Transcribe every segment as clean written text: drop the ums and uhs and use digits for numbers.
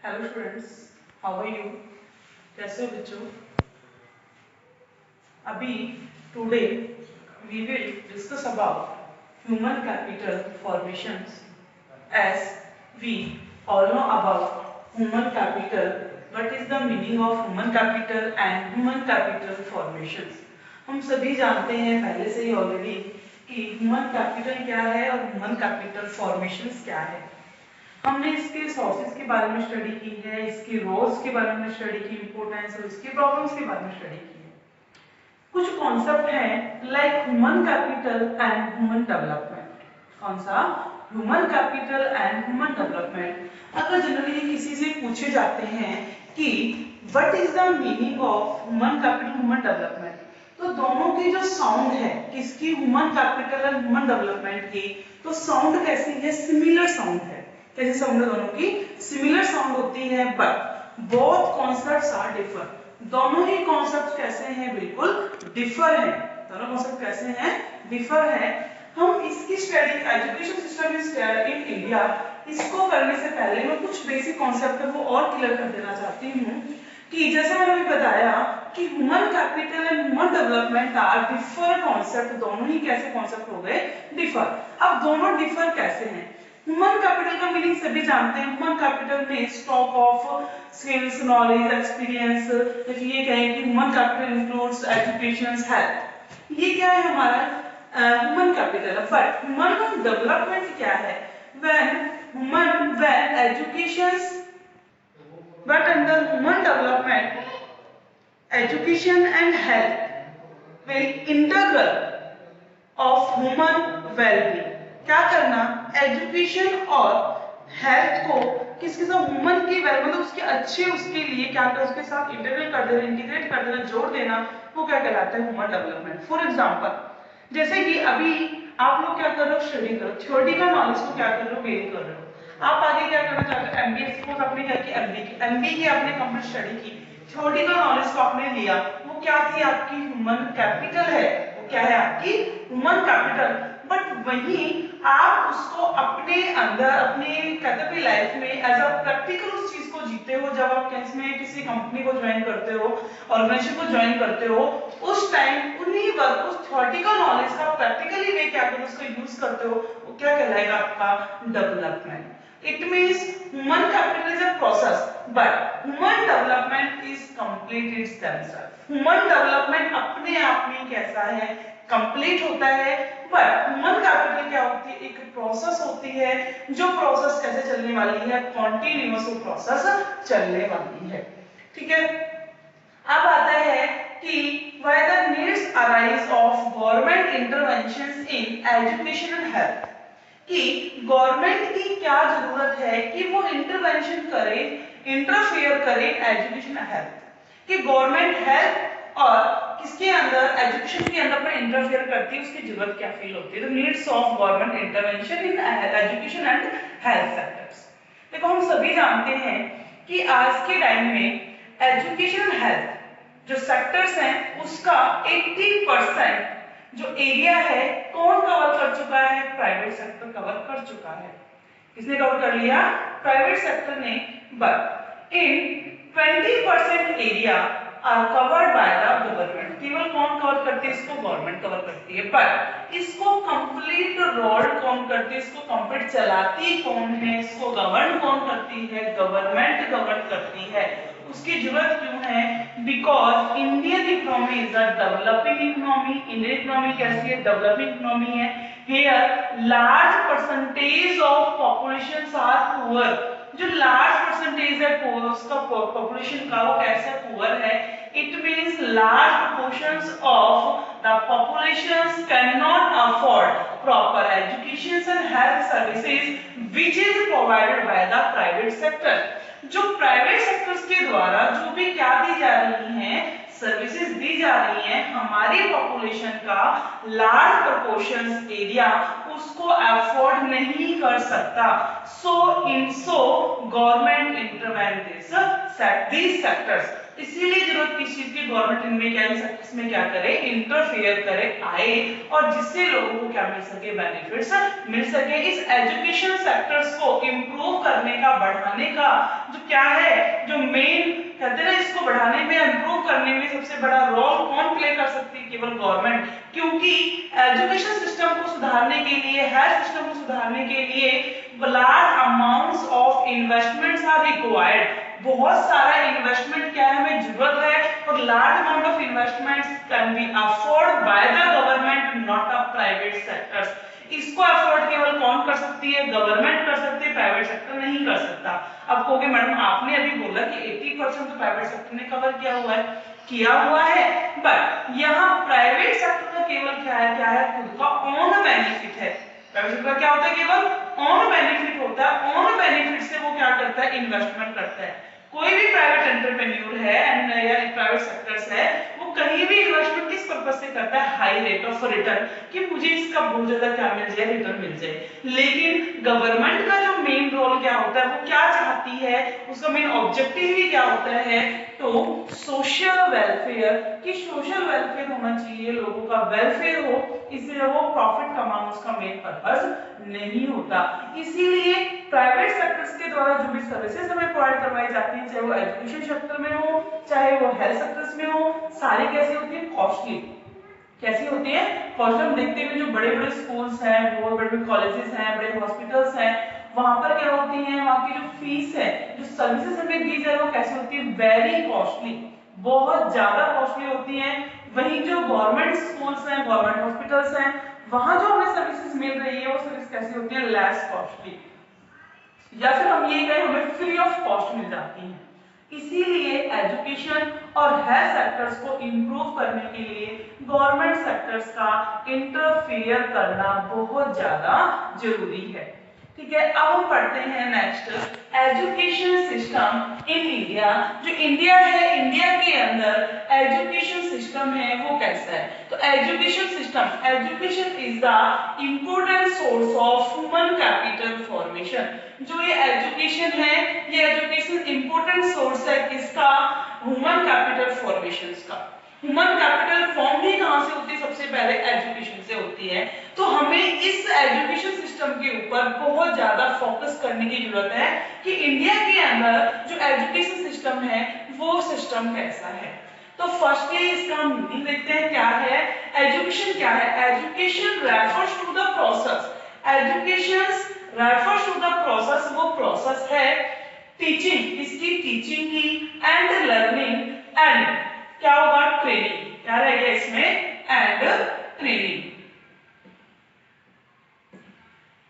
Hello students, how are you? कैसे हो बच्चों? अभी today we will discuss about human capital formations. As we all know about human capital, what is the meaning of human capital and human capital formations? हम सभी जानते हैं पहले से ही ऑलरेडी कि ह्यूमन कैपिटल क्या है और ह्यूमन कैपिटल फॉर्मेशंस क्या है. हमने इसके सोर्सेज के बारे में स्टडी की है, इसके रोल्स के बारे में स्टडी की, इंपॉर्टेंस और इसके प्रॉब्लम्स के बारे में स्टडी की है. कुछ कॉन्सेप्ट हैं like human capital and human development. कौन सा? Human capital and human development. अगर जनरली किसी से पूछे जाते हैं कि what is the meaning of human capital human development, तो दोनों की जो साउंड है किसकी, human capital and human development की, तो साउंड कैसी है? सिमिलर साउंड है. कैसी साउंड है? दोनों की सिमिलर साउंड होती है, but both concepts are differ. दोनों ही कॉन्सेप्ट कैसे हैं? बिल्कुल डिफर है. दोनों कॉन्सेप्ट कैसे हैं? डिफर है. हम इसकी study education system in India, इसको करने से पहले मैं कुछ बेसिक कॉन्सेप्ट है वो और क्लियर कर देना चाहती हूँ कि जैसे मैंने अभी बताया कि human capital and human development are differ concept. दोनों ही कैसे कॉन्सेप्ट हो गए? डिफर. अब दोनों डिफर कैसे हैं? ह्यूमन कैपिटल का मीनिंग सभी जानते हैं. ह्यूमन कैपिटल में stock of skills, knowledge, experience. ये कहें कि human capital includes education, health. ये क्या है हमारा human capital. But human development क्या है? when education, but under human development education and health will integral of human well-being. क्या करना? एजुकेशन और हेल्थ को किसके साथ? ह्यूमन की वेल, मतलब उसके अच्छे, उसके लिए क्या करना? उसके साथ इंटीग्रेट कर देना, इंटीग्रेट कर देना, जोड़ देना, वो क्या कहलाता है? Human development. फॉर एग्जांपल, जैसे कि अभी आप लोग क्या कर रहे हो? स्टडी कर रहे हो, थ्योरेटिकल नॉलेज को क्या कर रहे हो? गेन कर रहे हो. आप आगे क्या करना चाहते हो? एमबीए. सपोज आपने क्या किया? एमबीए की आपने कंप्लीट स्टडी की, थ्योरेटिकल नॉलेज को आपने लिया, वो क्या थी? आपकी ह्यूमन कैपिटल है. वो क्या है? आपकी ह्यूमन कैपिटल. बट वहीं आप उसको अपने अंदर, अपने कहते लाइफ में एज अ प्रैक्टिकल उस चीज को जीते हो. जब आप इसमें किसी कंपनी को ज्वाइन करते हो, ऑर्गेनाइजेशन को ज्वाइन करते हो, उस टाइम उन्हीं वर्क, उस थ्योरेटिकल नॉलेज का प्रैक्टिकली वे क्या करो, उसको यूज करते हो, वो क्या कहलाएगा? आपका development. It means human capital is a process, but human development is complete its themselves. Human development अपने आप में कैसा है? कंप्लीट होता है. बट ह्यूमन कैपिटल क्या होती है? एक प्रोसेस होती है, जो प्रोसेस कैसे चलने वाली है? कॉन्टिन्यूअस प्रोसेस चलने वाली है. ठीक है. अब आता है कि why the needs arise of government interventions in education and health. कि गवर्नमेंट की क्या जरूरत है कि वो इंटरवेंशन करे, इंटरफेयर करे एजुकेशन हेल्थ. कि गवर्नमेंट हेल्थ और किसके अंदर? एजुकेशन के अंदर पर इंटरफेयर करती है, उसकी जरूरत क्या फील होती है? The needs of government intervention in education and health sectors. देखो, हम सभी जानते हैं कि आज के टाइम में एजुकेशन हेल्थ जो सेक्टर्स हैं उसका 80% जो एरिया है कौन कवर कर चुका है? प्राइवेट सेक्टर कवर कर चुका है. किसने कवर कर लिया? प्राइवेट सेक्टर ने. But in 20% area are covered by the government. केवल कौन कवर करती है? इसको गवर्नमेंट कवर करती है. बट इसको कंप्लीट रोल कौन करती है? इसको कंप्लीट चलाती कौन है? इसको गवर्न कौन करती है? गवर्नमेंट गवर्न करती है. उसकी जरूरत क्यों है? Because Indian economy is a developing economy. Indian economy कैसी है? डेवलपिंग इकोनॉमी है. Here large percentage of population are poor. जो लार्ज परसेंटेज है उसका पॉपुलेशन का, वो कैसा पुअर है? It means large proportions of the population can not afford proper education and health services which is provided by the private sector. जो private sectors के द्वारा जो भी क्या दी जा रही हैं, सर्विसेज दी जा रही हैं, हमारी पॉपुलेशन का लार्ज प्रोपोर्शन एरिया उसको अफोर्ड नहीं कर सकता. So government intervene this sectors. इसीलिए जरूरत किस चीज की, गवर्नमेंट इनमें क्या इसमें क्या करे, इंटरफेयर करे, आए, और जिससे लोगों को क्या मिल सके, बेनिफिट्स मिल सके। इस एजुकेशन सेक्टर्स को इंप्रूव करने का, बढ़ाने का जो क्या है, जो मेन कहते हैं ना, इसको बढ़ाने में, इंप्रूव करने में सबसे बड़ा रोल कौन प्ले कर सकती है, केवल गवर्नमेंट। क्योंकि एजुकेशन सिस्टम को सुधारने के लिए, हेल्थ सिस्टम को सुधारने के लिए large amounts of investments are required. बहुत सारा इन्वेस्टमेंट क्या है, हमें जरूरत है, और large amount of investments can be afford by the government, not a private sectors. इसको अफोर्ड केवल कौन कर सकती है, गवर्नमेंट कर सकती है, प्राइवेट सेक्टर नहीं कर सकता। अब कहोगे मैडम आपने अभी बोला कि 80% तो प्राइवेट सेक्टर ने कवर किया हुआ है, बट यहाँ प्राइवेट सेक्टर का केवल क्या है, खुद का ओन बेनिफिट है। प्राइवेट सेक्टर का क्या होता है, केवल ओन बेनिफिट होता है। ओन बेनिफिट से वो क्या करता है, इन्वेस्टमेंट करता है। कोई भी प्राइवेट एंटरप्रेन्योर है या प्राइवेट सेक्टर्स है, वो कहीं भी इन्वेस्टमेंट किस पर्पज से करता है, हाई रेट ऑफ रिटर्न, कि मुझे इसका बहुत ज्यादा क्या मिल जाए, रिटर्न मिल जाए। लेकिन गवर्नमेंट का जो मेन रोल क्या होता है, वो क्या चाहती है, उसका मेन ऑब्जेक्टिव ही क्या होता है, तो सोशल वेलफेयर, कि सोशल वेलफेयर होना चाहिए, लोगों का वेलफेयर हो, इसलिए वो प्रॉफिट कमाना उसका मेन पर्पस नहीं होता। इसीलिए प्राइवेट सेक्टर्स के द्वारा जो भी सर्विसेज हमें प्रोवाइड करवाई जाती है, चाहे वो एजुकेशन सेक्टर में हो, चाहे वो हेल्थ सेक्टर्स में हो, सारी कैसी होती है, कॉस्टली। कैसी होती है, कॉस्टली। हम देखते हैं जो बड़े बड़े स्कूल्स हैं, बहुत बड़े बड़े कॉलेजेस हैं, बड़े हॉस्पिटल्स हैं, वहां पर क्या होती है, वहां की जो फीस है, जो सर्विसेज हमें दी जाए, वो कैसी होती है, वेरी कॉस्टली, बहुत ज्यादा कॉस्टली होती है। वहीं जो गवर्नमेंट स्कूल्स हैं, गवर्नमेंट हॉस्पिटल्स हैं, वहां जो हमें सर्विसेज मिल रही है, वो सर्विस कैसी होती है, लेस कॉस्टली, या फिर हम ये कहें हमें फ्री ऑफ कॉस्ट मिल जाती है। इसीलिए एजुकेशन और हेल्थ सेक्टर्स को इंप्रूव करने के लिए गवर्नमेंट सेक्टर्स का इंटरफेयर करना बहुत ज्यादा जरूरी है। ठीक है, अब हम पढ़ते हैं next, education system in India. जो इंडिया है, इंडिया के अंदर एजुकेशन सिस्टम है वो कैसा है, तो education system, education is the important source of human capital formation. जो ये एजुकेशन है, ये एजुकेशन इंपोर्टेंट सोर्स है किसका, ह्यूमन कैपिटल फॉर्मेशंस का। ह्यूमन कैपिटल फॉर्म भी कहां से होती है, सबसे पहले एजुकेशन से होती है। तो हमें इस एजुकेशन सिस्टम के ऊपर बहुत ज्यादा फोकस करने की जरूरत है कि इंडिया के अंदर जो एजुकेशन सिस्टम है वो सिस्टम कैसा है। तो फर्स्टली इसका मीनिंग देखते हैं क्या है। एजुकेशन क्या है, education refers to the process, education refers to the process, वो प्रोसेस है टीचिंग, इसकी टीचिंग की, एंड लर्निंग, एंड क्या होगा, ट्रेनिंग, क्या रहेगा इसमें, एंड ट्रेनिंग।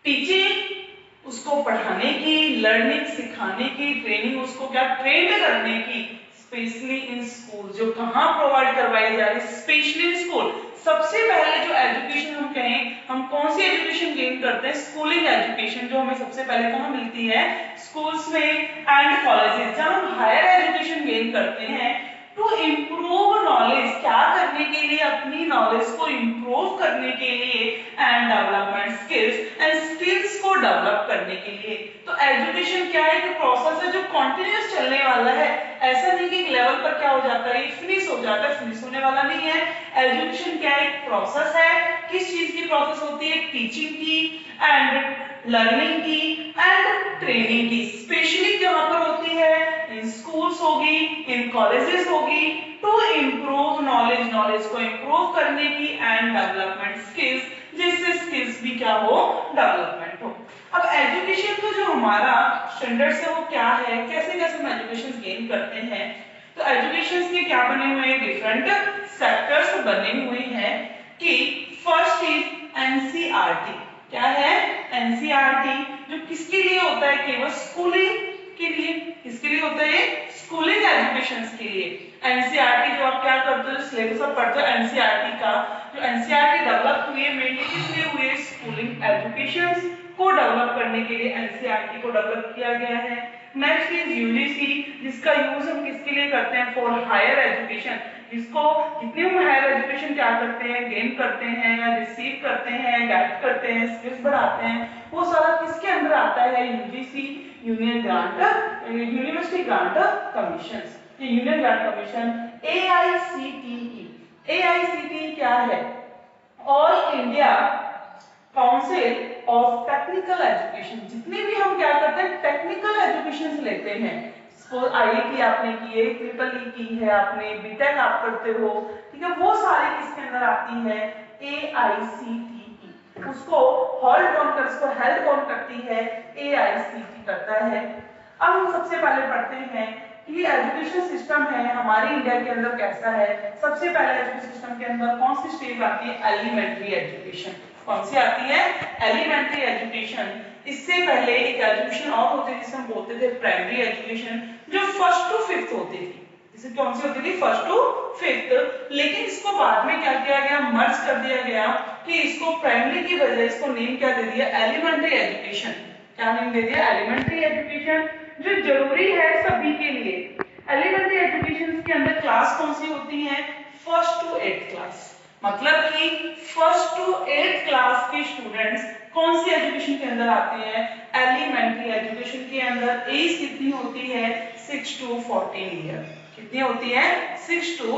टीचिंग उसको पढ़ाने की, लर्निंग सिखाने की, ट्रेनिंग उसको क्या ट्रेंड करने की, स्पेशली इन स्कूल, जो कहां प्रोवाइड करवाई जा रही है, स्पेशली इन स्कूल। सबसे पहले जो एजुकेशन हम कहें, हम कौन सी एजुकेशन गेन करते हैं, स्कूलिंग एजुकेशन, जो हमें सबसे पहले कहां मिलती है, स्कूल्स में एंड कॉलेजेस। जब हम हायर एजुकेशन गेन करते हैं टू इम्प्रूव नॉलेज, क्या करने के लिए, अपनी नॉलेज को इम्प्रूव करने के लिए, and development skills, and skills को डेवलप करने के लिए। तो एजुकेशन क्या है, कि प्रोसेस है जो कंटिन्यूअस चलने वाला है। ऐसा नहीं कि एक लेवल पर क्या हो जाता है, फिनिश हो जाता है, फिनिश होने वाला नहीं है। एजुकेशन क्या है, एक प्रोसेस है। किस चीज की प्रोसेस होती है, टीचिंग की, एंड लर्निंग की, एंड ट्रेनिंग की। स्पेशली जहां पर होती है, इन स्कूल्स होगी, इन कॉलेजेस होगी, टू इम्प्रूव नॉलेज, नॉलेज को इम्प्रूव करने की, एंड डेवलपमेंट स्किल्स, जिससे स्किल्स भी क्या हो, डेवलपमेंट हो। अब एजुकेशन का जो हमारा स्टैंडर्ड्स है वो क्या है, कैसे कैसे हम एजुकेशन गेन करते हैं। तो एजुकेशन के क्या बने हुए हैं, डिफरेंट सेक्टर्स बने हुए हैं। कि फर्स्ट इज एनसीईआरटी, क्या है, एनसीईआरटी, जो किसके लिए होता है, केवल स्कूलिंग के लिए। किसके लिए होता है, स्कूलिंग एजुकेशन के लिए। एनसीईआरटी जो आप क्या करते हो, सिलेबस आप पढ़ते हो एनसीईआरटी का। जो एनसीईआरटी डेवलप हुई है मेनली किस लिए हुई है, स्कूलिंग एजुकेशन को डेवलप करने के लिए एनसीईआरटी को डेवलप किया गया है। नेक्स्ट इज यूजीसी, जिसका यूज हम किसके लिए करते हैं, फॉर हायर एजुकेशन, जिसको जितने हम हायर एजुकेशन क्या करते हैं, गेन करते हैं या रिसीव करते हैं, गेट करते हैं, स्किल्स बढ़ाते हैं, वो सारा किसके अंदर आता है, UGC, union grant, university grant commission. कि union grant commission AICTE, AICTE क्या है? All India council of technical education. जितने भी हम क्या करते हैं टेक्निकल एजुकेशन लेते हैं, IIT आपने की है, ट्रिपल की है आपने, बीटेक आप करते हो, ठीक है, वो सारी किसके अंदर आती है? AICTE। उसको होल्ड कौन कर, उसको हेल्प कौन करती है? AICTE करता है। अब हम सबसे पहले पढ़ते हैं कि एजुकेशन सिस्टम है हमारे इंडिया के अंदर कैसा है। सबसे पहले एजुकेशन सिस्टम के अंदर कौन सी स्टेज आती है? Elementary education. कौन सी आती है? Elementary education. इससे पहले एक एजुकेशन और होती थी जिसे हम बोलते थे प्राइमरी एजुकेशन, जो 1st to 5th होती थी। जैसे कौन सी होती थी? 1st to 5th। लेकिन इसको बाद में क्या किया गया? मर्ज कर दिया गया कि इसको प्राइमरी की बजाय इसको नेम क्या दे दिया? Elementary education. क्या नेम दे दिया? एलिमेंट्री एजुकेशन, जो जरूरी है सभी के लिए। एलिमेंट्री एजुकेशन के अंदर क्लास कौन सी होती है? 1st to 8th class. मतलब कि 1st to 8th क्लास के स्टूडेंट्स कौन सी एजुकेशन के अंदर आते हैं? एलिमेंट्री एजुकेशन के अंदर। एज कितनी होती है? 6 to 14 ईयर। कितनी होती है? 6 to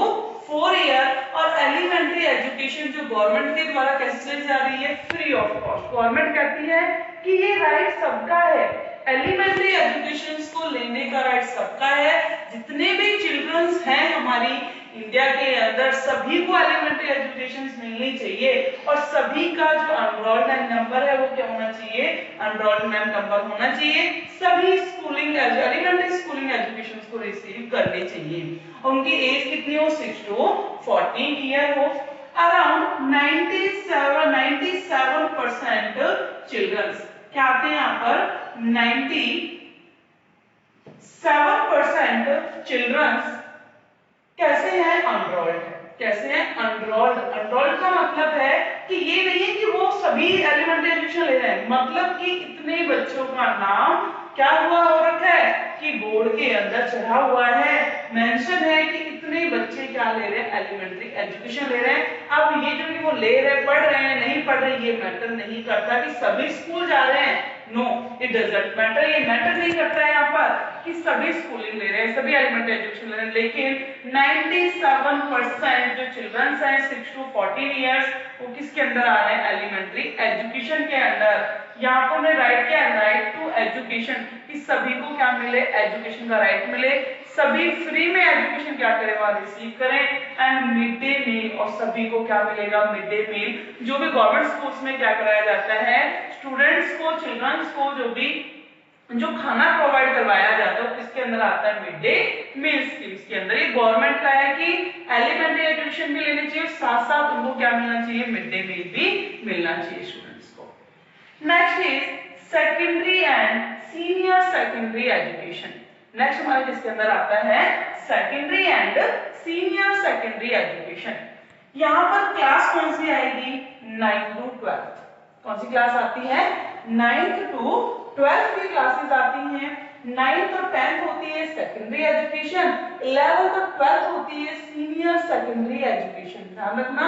4 ईयर। और एलिमेंट्री एजुकेशन जो गवर्नमेंट के द्वारा कैसे चलाई जा रही है? Free of cost. गवर्नमेंट कहती है कि ये राइट सबका है, एलिमेंट्री एजुकेशन को लेने का राइट सबका है। जितने भी चिल्ड्रंस हैं हमारी इंडिया के अंदर सभी को एलिमेंट्री एजुकेशन मिलनी चाहिए। और सभी का जो एनरोलमेंट नंबर है वो क्या होना चाहिए? एनरोलमेंट नंबर होना चाहिए। सभी स्कूलिंग एलिमेंट्री स्कूलिंग एजुकेशन को रिसीव करनी चाहिए। उनकी एज कितनी हो? 6 to 14 ईयर हो। अराउंड 97% चिल्ड्रंस क्या आते हैं यहाँ पर? 97% चिल्ड्रंस कैसे हैं? अनरोल्ड। कैसे हैं? अनरोल्ड। अनरोल्ड का मतलब है कि ये नहीं है कि वो सभी एलिमेंट्री एजुकेशन ले रहे हैं, मतलब कि इतने बच्चों का नाम क्या हुआ हो रखा है कि बोर्ड के अंदर चढ़ा हुआ है, मेंशन है कि इतने बच्चे क्या ले रहे हैं? एलिमेंट्री एजुकेशन ले रहे हैं। अब ये जो कि वो ले रहे हैं, पढ़ रहे हैं, नहीं पढ़ रहे, ये मैटर नहीं करता कि सभी स्कूल जा रहे हैं। No, it doesn't matter. ये मैटर नहीं करता है यहाँ पर कि सभी स्कूलिंग ले रहे हैं, सभी एलिमेंट्री एजुकेशन ले रहे हैं। लेकिन 97% जो चिल्ड्रंस हैं 6 to 14 ईयर्स वो किसके अंदर आ रहे हैं? एलिमेंट्री एजुकेशन के अंदर। यहाँ पर उन्हें राइट क्या है? राइट टू एजुकेशन, कि सभी को क्या मिले? एजुकेशन का राइट मिले। सभी फ्री में एजुकेशन क्या करें? वहां रिसीव करें। एंड मिड डे मील, और सभी को क्या मिलेगा? Mid day meal. जो भी गवर्नमेंट स्कूल्स में क्या कराया जाता है, स्टूडेंट्स को, चिल्ड्रंस को जो खाना प्रोवाइड करवाया जाता है किसके अंदर आता है? मिड डे मील स्कीम्स के अंदर। ये गवर्नमेंट का है कि एलिमेंट्री एजुकेशन भी लेनी चाहिए, साथ साथ उनको क्या मिलना चाहिए? मिड डे मील भी मिलना चाहिए स्टूडेंट्स को। Next is secondary and senior secondary education. Next हमारे किसके अंदर आता है? Secondary and senior secondary education. यहाँ पर क्लास कौन सी आएगी? 9th to 12th। कौन सी क्लास आती है? 9th to 12th की क्लासेस आती हैं। 9th और 10th होती है सेकेंडरी एजुकेशन, 11th और 12th होती है सीनियर सेकेंडरी एजुकेशन। ध्यान रखना,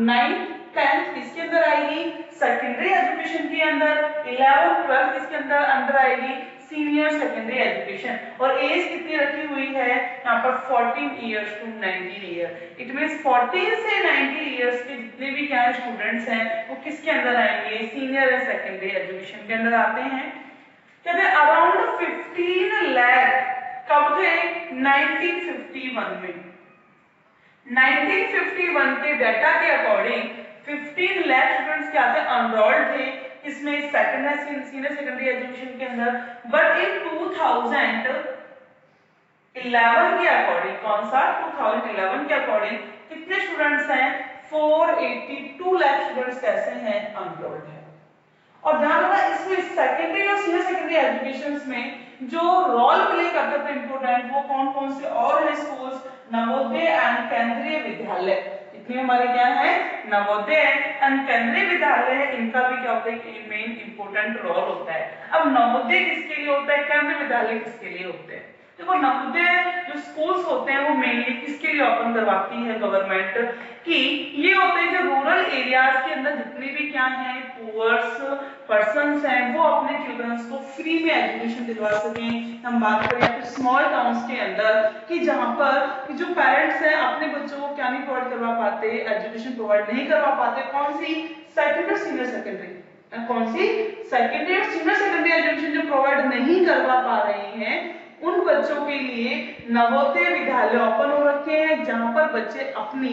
9th 10th किसके अंदर आएगी? सेकेंडरी एजुकेशन के अंदर। 11th 12th किसके अंदर आएगी? Senior secondary education. और एज कितनी रखी हुई है यहाँ पर? 14 years to 19 year. It means 14 से 90 ईयर्स के जितने भी क्या स्टूडेंट्स हैं वो किसके अंदर आएंगे? सीनियर एंड सेकेंडरी एजुकेशन के अंदर आते हैं। कहते हैं अराउंड 15 लाख कब थे? 1951 में। 1951 के डाटा के अकॉर्डिंग 15 लाख स्टूडेंट्स क्या थे? अनरोल्ड थे। इसमें सेकेंडरी सीनियर सेकेंडरी एजुकेशन के अंदर। बट इन 2011 के अकॉर्डिंग, कौन सा? 2011 के अकॉर्डिंग कितने स्टूडेंट्स हैं? 482 लाख स्टूडेंट्स कैसे हैं? अनरोल्ड है। और ध्यान रखना इसमें सेकेंडरी और सीनियर सेकेंडरी एजुकेशन में जो रोल प्ले करते थे इंपोर्टेंट, वो कौन कौन से और है स्कूल्स? नवोदय एंड केंद्रीय विद्यालय। इतने हमारे क्या है? नवोदय एंड केंद्रीय विद्यालय। इनका भी क्या होता है? मेन इंपोर्टेंट रोल होता है। अब नवोदय किसके लिए होता है? केंद्रीय विद्यालय किसके लिए होते हैं? देखो नवोदय जो स्कूल्स होते हैं वो मेनली किसके लिए ओपन करवाती है गवर्नमेंट, कि ये होते हैं जो रूरल एरियाज के अंदर जितने भी क्या है पुअर्स पर्सन्स हैं वो अपने चिल्ड्रंस को फ्री में एजुकेशन दिलवा सकें। हम बात करें फिर स्मॉल टाउन्स के अंदर कि जहाँ पर जो पेरेंट्स हैं अपने बच्चों को क्या नहीं प्रोवाइड करवा पाते, एजुकेशन प्रोवाइड नहीं करवा पाते, कौन सी सेकेंडरी और सीनियर सेकेंडरी, कौन सी सेकेंडरी और सीनियर सेकेंडरी एजुकेशन जो प्रोवाइड नहीं करवा पा रहे हैं उन बच्चों के लिए नवोदय विद्यालय ओपन हो रखे हैं जहां पर बच्चे अपनी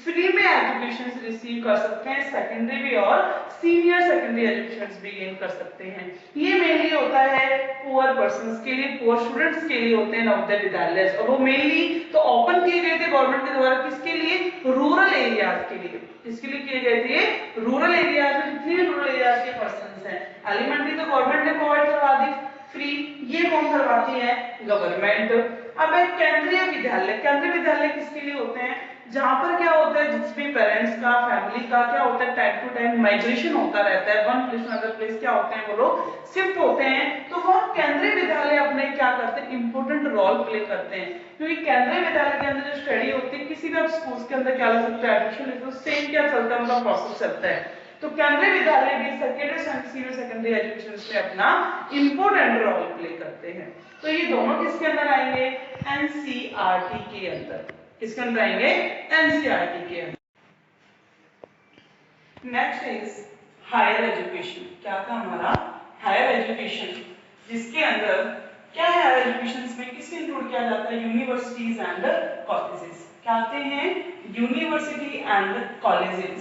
फ्री में एजुकेशन रिसीव कर सकते हैं, सेकेंडरी भी और सीनियर सेकेंडरी एजुकेशन भी गेन कर सकते हैं। ये मेनली होता है पुअर पर्संस के लिए, पुअर स्टूडेंट्स के लिए होते हैं नवोदय विद्यालय, और वो मेनली तो ओपन किए गए थे गवर्नमेंट के द्वारा किसके लिए, रूरल एरियाज के लिए। किसके लिए किए गए थे, रूरल एरियाज में जितने भी रूरल एरियाज के पर्संस हैं। एलिमेंट्री तो गवर्नमेंट ने प्रोवाइड करवा दी फ्री, ये कौन करवाती है, गवर्नमेंट। अब एक केंद्रीय विद्यालय, केंद्रीय विद्यालय किसके लिए होते हैं, जहां पर क्या होता है जिस भी पेरेंट्स का फैमिली का क्या होता है टाइम टू टाइम माइग्रेशन होता रहता है, वन प्लेस अदर प्लेस क्या होते हैं वो लोग शिफ्ट होते हैं, तो वो केंद्रीय विद्यालय अपने क्या करते हैं इंपॉर्टेंट रोल प्ले करते हैं। क्योंकि केंद्रीय विद्यालय के अंदर जो स्टडी होती है किसी भी स्कूल के अंदर क्या लग सकता है एडमिशन, सेम क्या चलता है उनका प्रोसेस चलता है। तो केंद्रीय विद्यालय भी सेकेंडरी सीनियर सेकेंडरी एजुकेशन में अपना इंपॉर्टेंट रोल प्ले करते हैं। तो ये दोनों किसके अंदर आएंगे, एनसीईआरटी के अंदर। किसके अंदर आएंगे, एनसीईआरटी के अंदर। Next is higher education. क्या था हमारा, हायर एजुकेशन, जिसके अंदर क्या है हायर एजुकेशन में किसको इंक्लूड किया जाता है, यूनिवर्सिटीज एंड कॉलेजेस। क्या आते हैं, यूनिवर्सिटी एंड कॉलेजेस।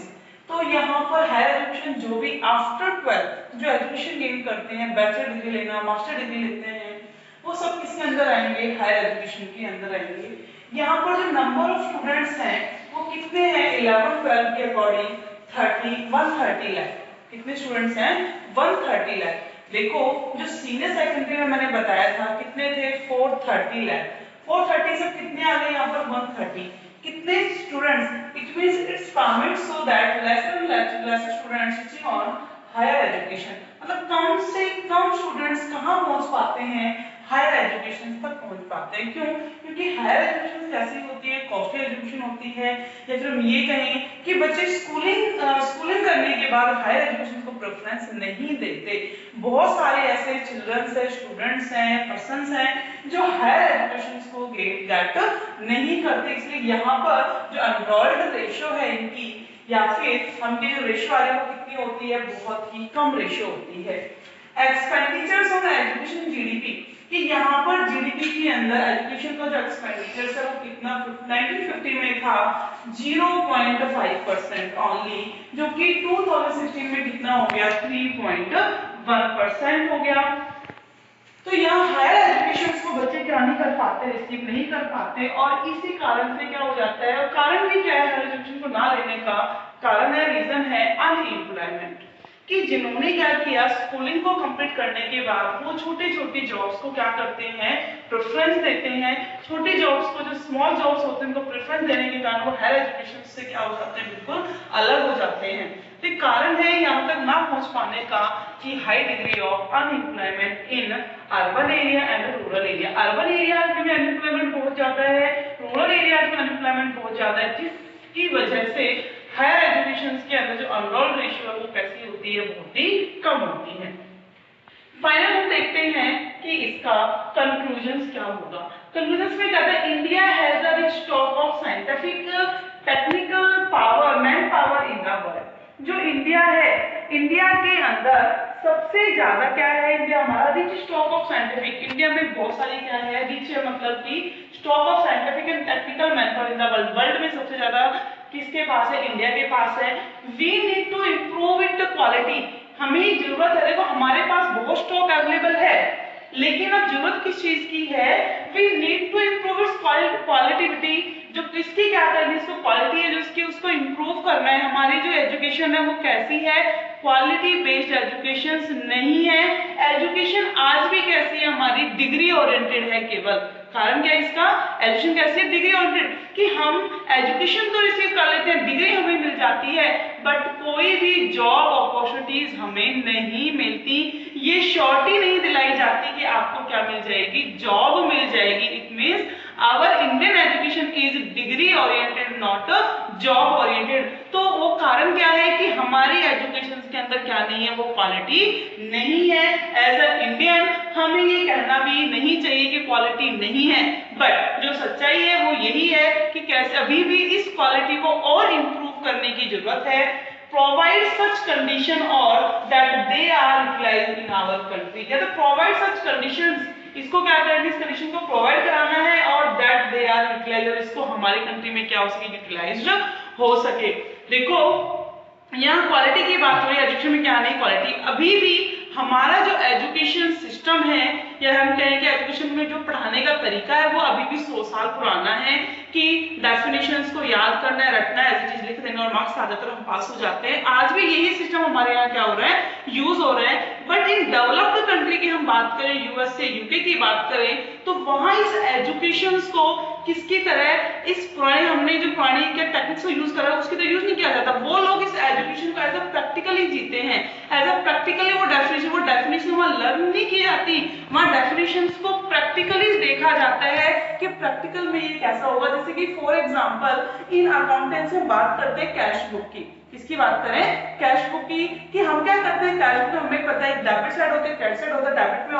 तो यहाँ पर हायर एजुकेशन जो भी आफ्टर 12th जो एजुकेशन गेन करते हैं, बैचलर डिग्री लेना, मास्टर डिग्री लेते हैं, वो सब किसके अंदर आएंगे, हायर एजुकेशन के अंदर आएंगे। यहाँ पर जो नंबर ऑफ स्टूडेंट्स हैं वो कितने हैं, 11-12 के अकॉर्डिंग 130 लाख। कितने स्टूडेंट्स हैं, 130 लाख। देखो जो सीनियर सेकेंडरी में मैंने बताया था कितने थे, 430 लाख। 430 से कितने आ गए यहाँ पर 130। कितने students, it means it's permit so that less students teaching on higher education, मतलब कम से कम स्टूडेंट्स कहाँ पहुंच पाते हैं, हायर एजुकेशन तक पहुंच पाते हैं। क्यों, क्योंकि हायर एजुकेशन कैसी होती है, कॉस्टली एजुकेशन होती है, या फिर हम ये कहें कि बच्चे स्कूलिंग करने के बाद हायर एजुकेशन को प्रेफरेंस नहीं देते। बहुत सारे ऐसे चिल्ड्रंस है, स्टूडेंट्स हैं, पर्संस हैं जो हायर एजुकेशन को गेट नहीं करते। इसलिए यहाँ पर जो एनरोल्ड रेशियो है इनकी, या फिर हमकी जो रेशियो आ रही है वो कितनी होती है, बहुत ही कम रेशियो होती है। एक्सपेंडिचर्स ऑन एजुकेशन जीडीपी, कि यहाँ पर जीडीपी के अंदर एजुकेशन का जो एक्सपेंडिचर्स है वो कितना 1950 में था 0.5% ओनली, जो कि 2016 में कितना हो गया 3.1% हो गया। तो यहाँ हायर एजुकेशन को बच्चे क्या नहीं कर पाते, रिसीव नहीं कर पाते, और इसी कारण से क्या हो जाता है, और कारण भी क्या है हायर एजुकेशन को ना लेने का, कारण है, रीजन है अनएम्प्लॉयमेंट। कि जिन्होंने क्या किया, स्कूलिंग को कंप्लीट करने के बाद वो छोटी छोटी जॉब्स को क्या करते हैं, प्रेफरेंस देते हैं। छोटी जॉब्स को, जो स्मॉल जॉब्स होते हैं उनको प्रेफरेंस देने के कारण वो हायर एजुकेशन से क्या हो जाते हैं, बिल्कुल अलग हो जाते हैं। तो कारण है यहाँ तक ना पहुंच पाने का कि high degree of unemployment in urban area and rural area. Urban area में अनएम्प्लॉयमेंट बहुत ज्यादा है, रूरल एरिया में अनएम्प्लॉयमेंट बहुत ज्यादा है, जिसकी वजह से हायर एजुकेशन के अंदर जो एनरोल रेशियो है वो कैसी होती है, बहुत ही कम होती है। फाइनल हम देखते हैं कि इसका कंक्लूजन्स क्या होगा। कंक्लूजन्स में कहता है India has a rich stock of scientific technical power man power in the world. जो इंडिया है, इंडिया के अंदर सबसे ज्यादा क्या है, इंडिया हमारा rich stock of scientific, India में बहुत सारी क्या है, रिच है मतलब कि stock of scientific and technical man power in the world. World में सबसे ज्यादा किसके पास है, इंडिया के पास है। We need to improve it quality, हमें जरूरत है, देखो हमारे पास बहुत स्टॉक अवेलेबल है, लेकिन अब जरूरत किस चीज की है, we need to improve its quality, जो किसकी क्या करनी है, इसको क्वालिटी है जो इसकी, उसको इम्प्रूव करना है। हमारी जो एजुकेशन है वो कैसी है, क्वालिटी बेस्ड एजुकेशन नहीं है। एजुकेशन आज भी कैसी है, हमारी डिग्री ओरिएंटेड है केवल। कारण क्या है इसका, एजुकेशन कैसी है, डिग्री ओरिएंटेड, कि हम एजुकेशन तो रिसीव कर लेते हैं, डिग्री हमें मिल जाती है, बट कोई भी जॉब अपॉर्चुनिटीज हमें नहीं मिलती। ये श्योरिटी नहीं दिलाई जाती कि आपको क्या मिल जाएगी, जॉब मिल जाएगी। जाएगी। It means our Indian education is degree oriented not job oriented. तो वो कारण क्या है कि हमारी एजुकेशन के अंदर क्या नहीं है, वो क्वालिटी नहीं है। एज अ इंडियन हमें ये कहना भी नहीं चाहिए कि क्वालिटी नहीं है, बट जो सच्चाई है वो यही है कि कैसे अभी भी इस क्वालिटी को और इम्प्रूव करने की जरूरत है। प्रोवाइड सच कंडीशन और that they are utilized in our country, या तो प्रोवाइड सच कंडीशंस, इसको क्या करना है, इस कंडीशन को प्रोवाइड कराना है, और दैट दे आर यूटिलाइज्ड, इसको हमारी कंट्री में क्या हो सके, यूटिलाइज्ड हो सके। देखो यहाँ क्वालिटी की बात हो रही है, एजुकेशन में क्या नहीं क्वालिटी। अभी भी हमारा जो एजुकेशन सिस्टम है, या हम कहें कि एजुकेशन में जो पढ़ाने का तरीका है, वो अभी भी 100 साल पुराना है कि डेफिनेशंस को याद करना है, रटना है, ऐसी चीज लिख देना और मार्क्स आ जाते हैं, हम पास हो जाते हैं। आज भी यही सिस्टम हमारे यहाँ क्या हो रहा है, यूज हो रहा है। बट इन डेवलप्ड कंट्री की हम बात करें, यूएसए यूके की बात करें, तो वहां इस एजुकेशन को किसकी तरह, इस पुराने हमने जो पुरानी क्या टेक्निक्स को यूज करा उसकी तरह यूज नहीं किया जाता। वो लोग इस एजुकेशन को एज अ प्रैक्टिकली जीते हैं, एज अ प्रैक्टिकली वो डेफिनेशन वहां लर्न नहीं की जाती, वहां डेफिनेशंस को प्रैक्टिकली देखा जाता है कि प्रैक्टिकल में ये कैसा होगा। जैसे कि फॉर एग्जांपल इन अकाउंटेंसी में बात करते हैं कैश बुक की, किसकी बात करें, कैश बुक की, कि हम क्या करते हैं, कैश बुक में हमें पता है डेबिट साइड होती है, क्रेडिट साइड होता है, डेबिट में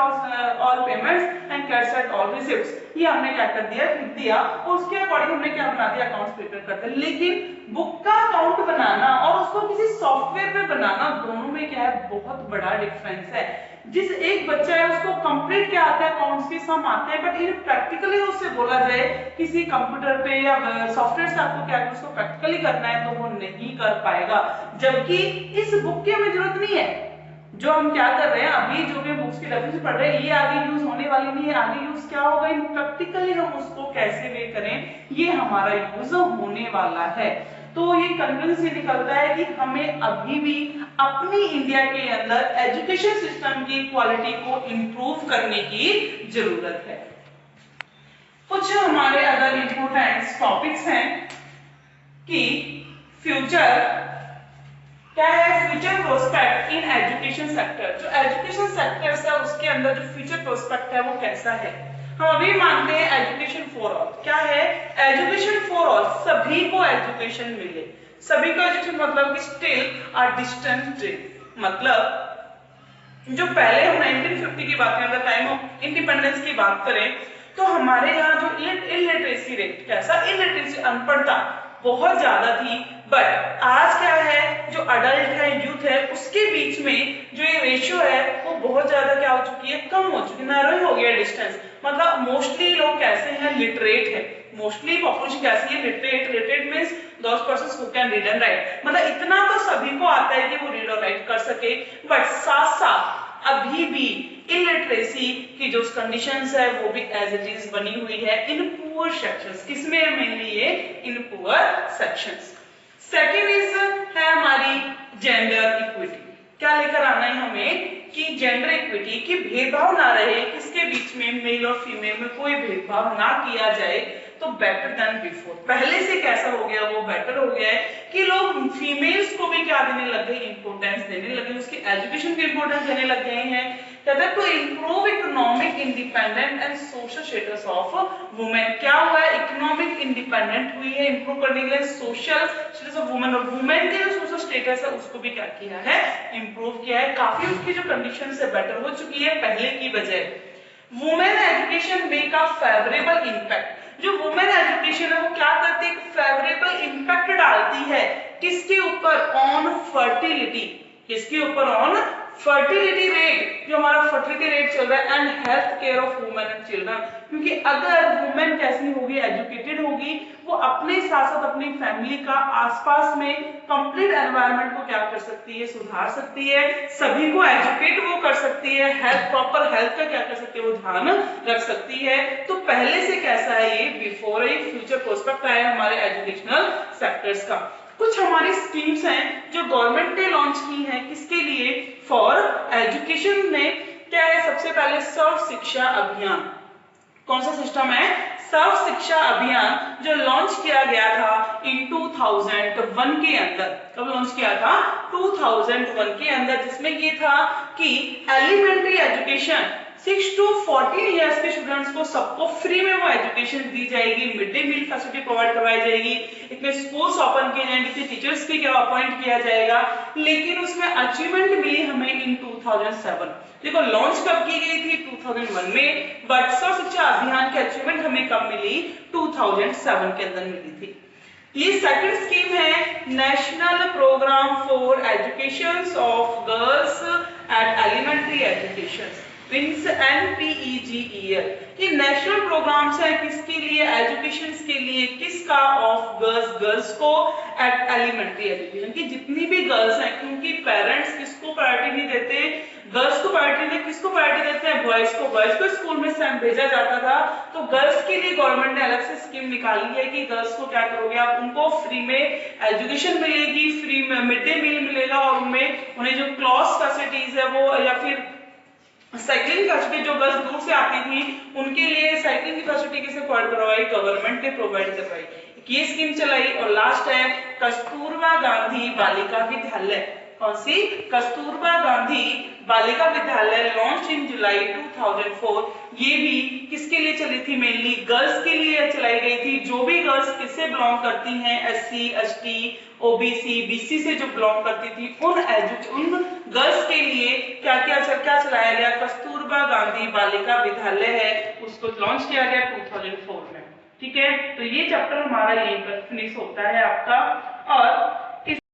all payments and credit side all receives, ये हमने क्या कर दिया, लिख दिया, और उसके अकॉर्डिंग हमने क्या बना दिया, अकाउंट्स प्रिपेयर करते हैं। लेकिन बुक का अकाउंट बनाना और उसको किसी सॉफ्टवेयर पे बनाना, दोनों में क्या है, बहुत बड़ा डिफरेंस है। जिस एक बच्चा है उसको कंप्लीट क्या आता है, अकाउंट्स के सम आते हैं, बट इन प्रैक्टिकली उससे बोला जाए किसी कंप्यूटर पे या सॉफ्टवेयर से आपको क्या उसको प्रैक्टिकली करना है, तो वो नहीं कर पाएगा। जबकि इस बुक की हमें जरूरत नहीं है, जो हम क्या कर रहे हैं अभी, जो भी बुक्स की रेफरेंस पढ़ रहे हैं, ये आगे यूज होने वाली नहीं है। आगे यूज क्या होगा, इन प्रैक्टिकली हम उसको कैसे वे करें, ये हमारा यूज होने वाला है। तो ये कंक्लूजन ये निकलता है कि हमें अभी भी अपनी इंडिया के अंदर एजुकेशन सिस्टम की क्वालिटी को इंप्रूव करने की जरूरत है। कुछ हमारे अदर इंपोर्टेंट टॉपिक्स हैं कि फ्यूचर क्या है, future prospect in education sector. जो एजुकेशन सेक्टर है उसके अंदर जो फ्यूचर प्रोस्पेक्ट है वो कैसा है। हम अभी मानते हैं एजुकेशन फॉर ऑल, क्या है, एजुकेशन फॉर ऑल, सभी को एजुकेशन मिले। सभी को एजुकेशन मतलब कि स्टिल अ डिस्टेंस ड्रीम, मतलब जो पहले हम 1950 की बात करें, टाइम ऑफ इंडिपेंडेंस की बात करें, तो हमारे यहाँ जो इलिटरेसी रेट, कैसा इलिटरेसी, अनपढ़ता बहुत ज्यादा थी। बट आज क्या है, जो अडल्ट है, यूथ है, उसके बीच में जो ये रेशियो है वो बहुत ज्यादा क्या हो चुकी है, कम हो चुकी है, नैरो हो गया डिस्टेंस। मतलब मोस्टली लोग कैसे हैं, लिटरेट है, मोस्टली पॉपुलेशन कैसी है, literate. Literate means those persons who can read and right, मतलब इतना तो सभी को आता है कि वो रीड और राइट कर सके। बट साथ साथ अभी भी इलिटरेसी की जो कंडीशंस है वो भी एज इट इज बनी हुई है इन पुअर सेक्शंस। किसमें मेनली ये, in poor sections. Second is है हमारी जेंडर इक्विटी। क्या लेकर आना है हमें कि जेंडर इक्विटी की भेदभाव ना रहे, किसके बीच में, मेल और फीमेल में कोई भेदभाव ना किया जाए, तो बेटर देन बिफोर। पहले से कैसा हो गया, वो बेटर हो गया है कि लोग फीमेल्स को भी क्या देने लग गए, इंपोर्टेंस देने लगे, उसकी एजुकेशन को इंपोर्टेंस देने लग गए हैं। To improve economic independent and social status of women. क्या हुआ है, इकोनॉमिक इंडिपेंडेंट हुई है, इंप्रूव करने के लिए सोशल स्टेटस ऑफ वुमेन, और वुमेन के जो सोशल स्टेटस है उसको भी क्या किया है, इंप्रूव किया है। काफी उसकी जो कंडीशन है बेटर हो चुकी है पहले की बजाय। Women education make a favourable impact. जो वुमेन एजुकेशन है वो क्या करती है, फेवरेबल इम्पैक्ट डालती है, किसके ऊपर, ऑन फर्टिलिटी, किसके ऊपर, ऑन फर्टिलिटी रेट, जो हमारा फर्टिलिटी रेट चल रहा है, and health care of women and children. क्योंकि अगर वुमेन कैसी होगी, एजुकेटेड होगी, वो अपने साथ साथ अपनी फैमिली का आसपास में कंप्लीट एनवायरनमेंट को क्या कर सकती है, सुधार सकती है, सभी को एजुकेट वो कर सकती है, हेल्थ, प्रॉपर हेल्थ का क्या कर सकती है, वो ध्यान रख सकती है। तो पहले से कैसा है ये, बिफोर ये फ्यूचर प्रोस्पेक्ट है हमारे एजुकेशनल सेक्टर्स का। कुछ हमारी स्कीम्स हैं जो गवर्नमेंट ने लॉन्च की हैं, किसके लिए, फॉर एजुकेशन में। क्या है, सबसे पहले सर्व शिक्षा अभियान। कौन सा सिस्टम है, सर्व शिक्षा अभियान, जो लॉन्च किया गया था इन 2001 के अंदर। कब लॉन्च किया था, 2001 के अंदर, जिसमें ये था कि एलिमेंट्री एजुकेशन 6 to 14 ईयर्स के स्टूडेंट्स को सबको फ्री में वो एजुकेशन दी जाएगी, mid day meal facility provide करवाई जाएगी, इसमें स्कूल्स ओपन किए जाएंगे, टीचर्स की क्या अपॉइंट किया जाएगा। लेकिन उसमें अचीवमेंट मिली हमें इन 2007। देखो लॉन्च कब की गई थी 2001 में, बट सर्व शिक्षा अभियान की अचीवमेंट हमें कब मिली 2007 के अंदर मिली थी। ये सेकंड स्कीम है national programme for education of girls at elementary education, means NPEGEL। ये नेशनल प्रोग्राम्स है किसके लिए, एजुकेशन के लिए, किसका, ऑफ गर्ल्स को एट एलिमेंट्री एजुकेशन की जितनी भी गर्ल्स हैं, क्योंकि पेरेंट्स किसको प्रायोरिटी नहीं देते, गर्ल्स को प्रायोरिटी देते, किसको प्रायोरिटी देते हैं, बॉयज को स्कूल में भेजा जाता था। तो गर्ल्स के लिए गवर्नमेंट ने अलग से स्कीम निकाली है कि गर्ल्स को क्या करोगे आप, उनको फ्री में एजुकेशन मिलेगी, फ्री में मिड डे मील मिलेगा, और उन्हें जो क्लॉथ फैसिलिटीज है वो, या फिर साइकिलिंग फैसिलिटी, जो गर्ल्स दूर से आती थी उनके लिए साइकिलिंग की फैसिलिटी किसे प्रोवाइड करवाई, गवर्नमेंट ने प्रोवाइड करवाई, ये स्कीम चलाई। और लास्ट है कस्तूरबा गांधी बालिका विद्यालय। कौन सी, कस्तूरबा गांधी बालिका विद्यालय, लॉन्च इन जुलाई 2004। ये भी किसके लिए चली थी, मेनली गर्ल्स के लिए चलाई गई थी। जो भी गर्ल्स किससे बिलोंग करती हैं, SC ST OBC BC से जो बिलोंग करती थी, उन गर्ल्स के लिए क्या चलाया गया, कस्तूरबा गांधी बालिका विद्यालय है, उसको लॉन्च किया गया 2004 में। ठीक है, तो ये चैप्टर हमारा यहीं पर फिनिश होता है आपका। और